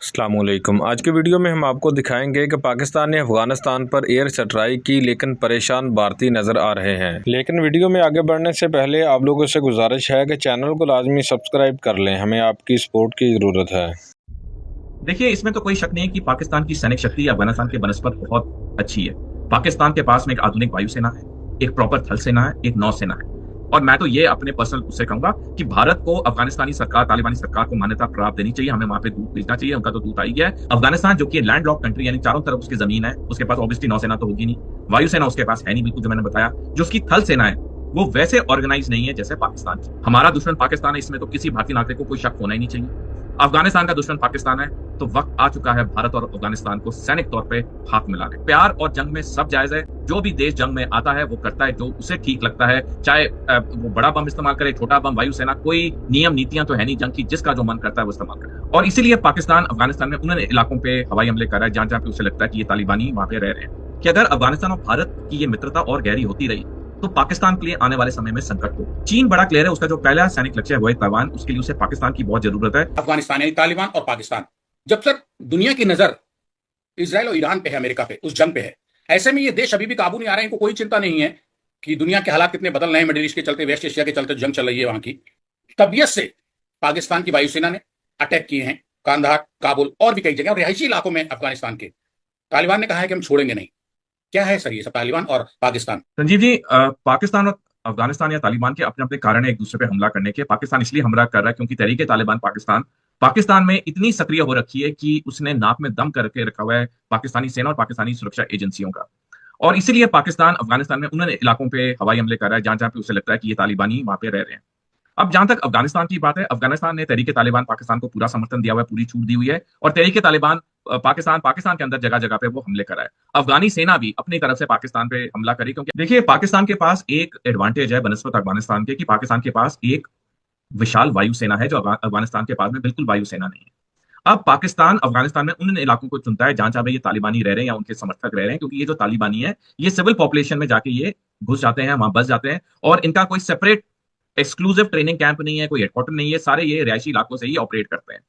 अस्सलामुअलैकुम। आज के वीडियो में हम आपको दिखाएंगे कि पाकिस्तान ने अफगानिस्तान पर एयर स्ट्राइक की, लेकिन परेशान भारतीय नज़र आ रहे हैं। लेकिन वीडियो में आगे बढ़ने से पहले आप लोगों से गुजारिश है कि चैनल को लाजमी सब्सक्राइब कर लें, हमें आपकी सपोर्ट की ज़रूरत है। देखिए, इसमें तो कोई शक नहीं है कि पाकिस्तान की सैनिक शक्ति अफगानिस्तान के बनस्पत बहुत अच्छी है। पाकिस्तान के पास में एक आधुनिक वायुसेना है, एक प्रॉपर थल सेना है, एक नौसेना है। और मैं तो ये अपने पर्सनल उससे कहूंगा कि भारत को अफगानिस्तानी सरकार, तालिबानी सरकार को मान्यता प्राप्त देनी चाहिए। हमें वहां पे दूत भेजना चाहिए। उनका तो दूत आ ही गया है। अफगानिस्तान जो कि लैंड लॉक कंट्री, यानी चारों तरफ उसकी जमीन है, उसके पास ऑब्वियसली नौसेना तो होगी नहीं, वायुसेना उसके पास है नहीं, बिल्कुल जो मैंने बताया। जो उसकी थल सेना है वो वैसे ऑर्गेनाइज नहीं है जैसे पाकिस्तान की। हमारा दुश्मन पाकिस्तान है, इसमें तो किसी भारतीय नागरिक को कोई शक होना ही नहीं चाहिए। अफगानिस्तान का दुश्मन पाकिस्तान है, तो वक्त आ चुका है भारत और अफगानिस्तान को सैनिक तौर पे हाथ मिलाने। प्यार और जंग में सब जायज है। जो भी देश जंग में आता है वो करता है जो उसे ठीक लगता है, चाहे वो बड़ा बम इस्तेमाल करे, छोटा बम, वायुसेना, कोई नियम नीतियां तो है नहीं जंग की। जिसका जो मन करता है वो इस्तेमाल करे। और इसीलिए पाकिस्तान अफगानिस्तान में उन इलाकों पे हवाई हमले कर रहा है जहां जहां पे उसे लगता है कि ये तालिबानी वहां पे रह रहे हैं। कि अगर अफगानिस्तान और भारत की ये मित्रता और गहरी होती रही तो पाकिस्तान के लिए आने वाले समय में संकट हो। चीन बड़ा क्लियर है, उसका जो पहला सैनिक लक्ष्य है वो है ताइवान। उसके लिए उसे पाकिस्तान की बहुत जरूरत है। अफगानिस्तान यानी तालिबान और पाकिस्तान, जब तक दुनिया की नजर इसराइल और ईरान पे है, अमेरिका पे, उस जंग पे है, ऐसे में ये देश अभी भी काबू नहीं आ रहे हैं। इनको कोई चिंता नहीं है कि दुनिया के हालात कितने बदल रहे हैं। मिडिल ईस्ट के चलते, वेस्ट एशिया के चलते जंग चल रही है वहां की। तबियत से पाकिस्तान की वायुसेना ने अटैक किए हैं कांधार, काबुल और भी कई जगह, और रिहायशी इलाकों में अफगानिस्तान के। तालिबान ने कहा है कि हम छोड़ेंगे नहीं। क्या है सर ये सब, तालिबान और पाकिस्तान? संजीव जी, पाकिस्तान और अफगानिस्तान या तालिबान के अपने अपने कारण है एक दूसरे पे हमला करने के। पाकिस्तान इसलिए हमला कर रहा है क्योंकि तहरीक तालिबान पाकिस्तान पाकिस्तान में इतनी सक्रिय हो रखी है कि उसने नाक में दम करके रखा हुआ है पाकिस्तानी सेना और पाकिस्तानी सुरक्षा एजेंसियों का। और इसीलिए पाकिस्तान अफगानिस्तान में उन इलाकों पे हवाई हमले कर रहा है जहां जहां पे उसे लगता है कि ये तालिबानी वहां पे रह रहे हैं। अब जहां तक अफगानिस्तान की बात है, अफगानिस्तान ने तहरीक तालिबान पाकिस्तान को पूरा समर्थन दिया हुआ है, पूरी छूट दी हुई है। और तहरीक तालिबान पाकिस्तान पाकिस्तान के अंदर जगह जगह पे वो हमले कराए। अफगानी सेना भी अपनी तरफ से पाकिस्तान पे हमला करी, क्योंकि देखिए पाकिस्तान के पास एक एडवांटेज है बनस्पत अफगानिस्तान के, कि पाकिस्तान के पास एक विशाल वायुसेना है जो अफगानिस्तान के पास में बिल्कुल वायुसेना नहीं है। अब पाकिस्तान अफगानिस्तान में उन इलाकों को चुनता है जहां जहां पे ये तालिबानी रह रहे हैं या उनके समर्थक रह रहे हैं, क्योंकि ये जो तालिबानी है ये सिविल पॉपुलेशन में जाके ये घुस जाते हैं, वहां बस जाते हैं। और इनका कोई सेपरेट एक्सक्लूसिव ट्रेनिंग कैंप नहीं है, कोई हेडक्वार्टर नहीं है, सारे ये रिहायशी इलाकों से ही ऑपरेट करते हैं।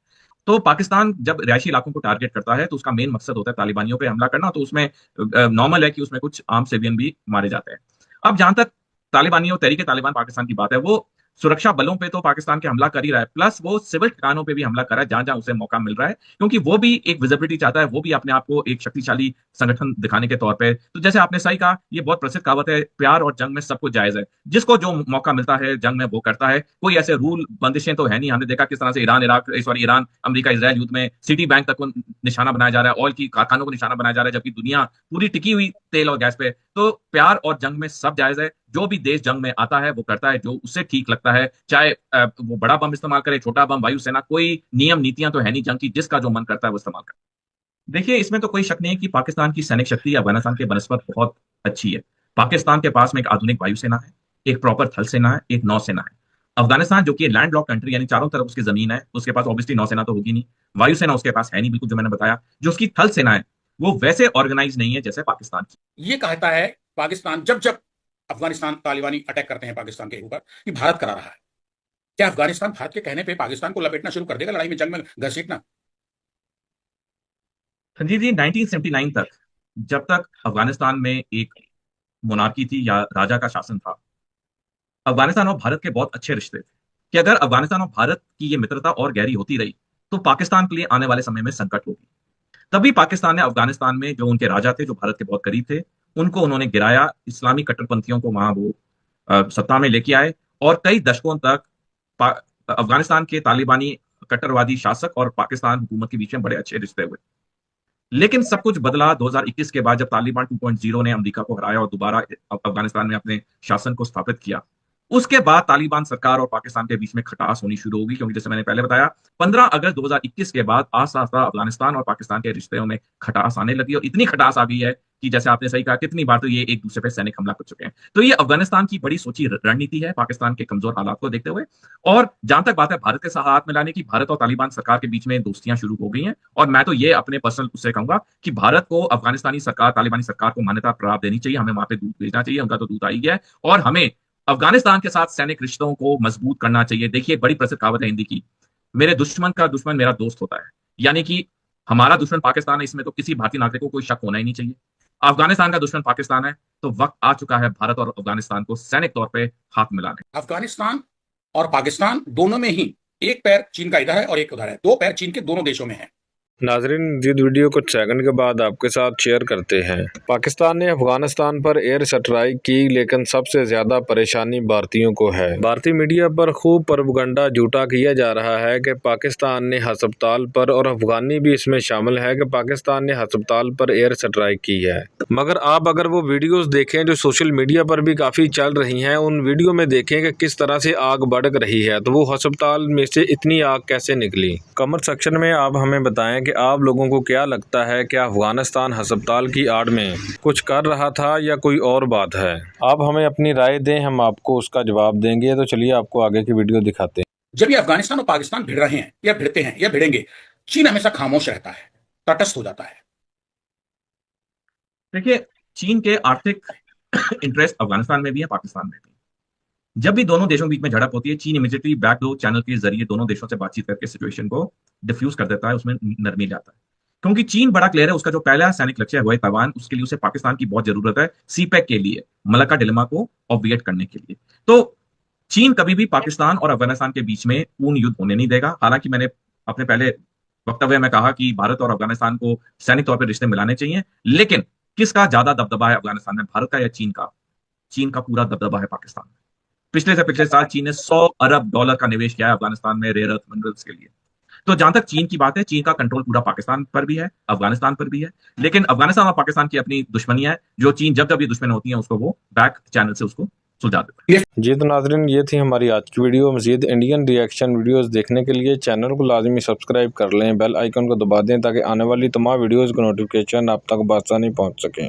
तो पाकिस्तान जब रिहायशी इलाकों को टारगेट करता है तो उसका मेन मकसद होता है तालिबानियों पे हमला करना। तो उसमें नॉर्मल है कि उसमें कुछ आम सिविलियन भी मारे जाते हैं। अब जहां तक तालिबानियों, तहरीके तालिबान पाकिस्तान की बात है, वो सुरक्षा बलों पे तो पाकिस्तान के हमला कर ही रहा है, प्लस वो सिविल ठिकानों पे भी हमला कर रहा है जहां जहां उसे मौका मिल रहा है, क्योंकि वो भी एक विजिबिलिटी चाहता है, वो भी अपने आप को एक शक्तिशाली संगठन दिखाने के तौर पे। तो जैसे आपने सही कहा, ये बहुत प्रसिद्ध कहावत है, प्यार और जंग में सब कुछ जायज है। जिसको जो मौका मिलता है जंग में वो करता है। कोई ऐसे रूल बंदिशें तो है नहीं। हमने देखा किस तरह से ईरान अमेरिका इसराइल युद्ध में सिटी बैंक तक को निशाना बनाया जा रहा है, ऑयल की कारखानों को निशाना बनाया जा रहा है, जबकि दुनिया पूरी टिकी हुई तेल और गैस पे। तो प्यार और जंग में सब जायज है। जो भी देश जंग में आता है वो करता है जो उसे ठीक लगता है, चाहे वो बड़ा बम इस्तेमाल करे, छोटा बम, वायुसेना, कोई नियम नीतियां तो है नहीं जंग की। जिसका जो मन करता है वो इस्तेमाल करता है। देखिए, इसमें तो कोई शक नहीं है कि पाकिस्तान की सैनिक शक्ति अफगानिस्तान के बनस्पत बहुत अच्छी है। पाकिस्तान के पास में एक आधुनिक वायुसेना है, एक प्रॉपर थल सेना है, एक नौसेना है। अफगानिस्तान जो कि लैंड लॉक कंट्री, यानी चारों तरफ उसकी जमीन है, उसके पास ऑब्वियसली नौसेना तो होगी नहीं, वायुसेना उसके पास है नहीं, बिल्कुल जो मैंने बताया। जो उसकी थल सेना है वो वैसे ऑर्गेनाइज नहीं है जैसे पाकिस्तान की। ये कहता है पाकिस्तान, जब जब अफगानिस्तान तालिबानी अटैक करते हैं पाकिस्तान के ऊपर, कि भारत करा रहा है। क्या अफगानिस्तान भारत के कहने पे पाकिस्तान को लपेटना शुरू कर देगा, लड़ाई में, जंग में घसीटना? संजीव जी, 1979 तक, जब तक अफगानिस्तान में एक मोनार्की थी या राजा का शासन था, अफगानिस्तान और भारत के बहुत अच्छे रिश्ते थे। कि अगर अफगानिस्तान और भारत की ये मित्रता और गहरी होती रही तो पाकिस्तान के लिए आने वाले समय में संकट होगी। तभी पाकिस्तान ने अफगानिस्तान में जो उनके राजा थे, जो भारत के बहुत करीब थे, उनको उन्होंने गिराया। इस्लामी कट्टरपंथियों को वहां वो सत्ता में लेके आए। और कई दशकों तक अफगानिस्तान के तालिबानी कट्टरवादी शासक और पाकिस्तान हुकूमत के बीच में बड़े अच्छे रिश्ते हुए। लेकिन सब कुछ बदला 2021 के बाद, जब तालिबान 2.0 ने अमेरिका को हराया और दोबारा अफगानिस्तान में अपने शासन को स्थापित किया। उसके बाद तालिबान सरकार और पाकिस्तान के बीच में खटास होनी शुरू होगी, क्योंकि जैसे मैंने पहले बताया, 15 अगस्त 2021 के बाद आस्ता आस्ता अफगानिस्तान और पाकिस्तान के रिश्तों में खटास आने लगी। और इतनी खटास आ गई है कि जैसे आपने सही कहा, कितनी बार तो ये एक दूसरे पे सैनिक हमला कर चुके हैं। तो ये अफगानिस्तान की बड़ी सोची रणनीति है, पाकिस्तान के कमजोर हालात को देखते हुए। और जहां तक बात है भारत के साथ हाथ मिलाने की, भारत और तालिबान सरकार के बीच में दोस्तियां शुरू हो गई हैं। और मैं तो ये अपने पर्सनल उससे कहूंगा कि भारत को अफगानिस्तानी सरकार, तालिबानी सरकार को मान्यता प्राप्त देनी चाहिए। हमें वहां पे दूत भेजना चाहिए, उनका तो दूत आ ही गया है। और हमें अफगानिस्तान के साथ सैनिक रिश्तों को मजबूत करना चाहिए। देखिए, बड़ी प्रसिद्ध कहावत है हिंदी की, मेरे दुश्मन का दुश्मन मेरा दोस्त होता है। यानी कि हमारा दुश्मन पाकिस्तान है, इसमें तो किसी भारतीय नागरिक को कोई शक होना ही नहीं चाहिए। अफगानिस्तान का दुश्मन पाकिस्तान है, तो वक्त आ चुका है भारत और अफगानिस्तान को सैनिक तौर पे हाथ मिलाने। अफगानिस्तान और पाकिस्तान दोनों में ही एक पैर चीन का इधर है और एक उधर है, दो पैर चीन के दोनों देशों में है। नाजरीन, मज़ीद वीडियो कुछ सेकंड के बाद आपके साथ शेयर करते हैं। पाकिस्तान ने अफगानिस्तान पर एयर स्ट्राइक की, लेकिन सबसे ज्यादा परेशानी भारतीयों को है। भारतीय मीडिया पर खूब प्रोपेगेंडा झूठा किया जा रहा है कि पाकिस्तान ने अस्पताल पर, और अफगानी भी इसमें शामिल है, कि पाकिस्तान ने अस्पताल पर एयर स्ट्राइक की है। मगर आप अगर वो वीडियोज देखें जो सोशल मीडिया पर भी काफी चल रही हैं, उन वीडियो में देखें कि किस तरह से आग भड़क रही है, तो वो अस्पताल में से इतनी आग कैसे निकली। कमेंट सेक्शन में आप हमें बताएं कि आप लोगों को क्या लगता है, क्या अफगानिस्तान अस्पताल की आड़ में कुछ कर रहा था या कोई और बात है। आप हमें अपनी राय दें, हम आपको उसका जवाब देंगे। तो चलिए आपको आगे की वीडियो दिखाते हैं। जब ये अफगानिस्तान और पाकिस्तान भिड़ रहे हैं या भिड़ते हैं या भिड़ेंगे, चीन हमेशा खामोश रहता है, तटस्थ हो जाता है। देखिए, चीन के आर्थिक इंटरेस्ट अफगानिस्तान में भी है, पाकिस्तान में भी। जब भी दोनों देशों के बीच में झड़प होती है, चीन इमीडिएटली बैकडोर चैनल के जरिए दोनों देशों से बातचीत करके सिचुएशन को डिफ्यूज कर देता है, उसमें नरमी लाता है। क्योंकि चीन बड़ा क्लियर है, उसका जो पहला सैनिक लक्ष्य है वो है ताइवान। उसके लिए उसे पाकिस्तान की बहुत जरूरत है, सीपैक के लिए, मलक्का डिलेमा को ऑब्विएट करने के लिए। तो चीन कभी भी पाकिस्तान और अफगानिस्तान के बीच में पूर्ण युद्ध होने नहीं देगा। हालांकि मैंने अपने पहले वक्तव्य में कहा कि भारत और अफगानिस्तान को सैनिक तौर पर रिश्ते मिलाने चाहिए, लेकिन किसका ज्यादा दबदबा है अफगानिस्तान में, भारत का या चीन का? चीन का पूरा दबदबा है पाकिस्तान में। पिछले से पिछले साल चीन ने $100 अरब का निवेश किया है अफगानिस्तान में रेयर अर्थ मिनरल्स के लिए। तो जहां तक चीन की बात है, चीन का कंट्रोल पूरा पाकिस्तान पर भी है, अफगानिस्तान पर भी है। लेकिन अफगानिस्तान और पाकिस्तान की अपनी दुश्मनियां है, जो चीन जब जब ये दुश्मन होती है उसको वो बैक चैनल से उसको सुलझा देता है। जी तो नाजरीन, ये थी हमारी आज की वीडियो। मज़ीद इंडियन रिएक्शन वीडियोस देखने के लिए चैनल को लाजमी सब्सक्राइब कर लें, बेल आइकन को दबा दें ताकि आने वाली तमाम वीडियोस का नोटिफिकेशन आप तक बआसानी पहुंच सकें।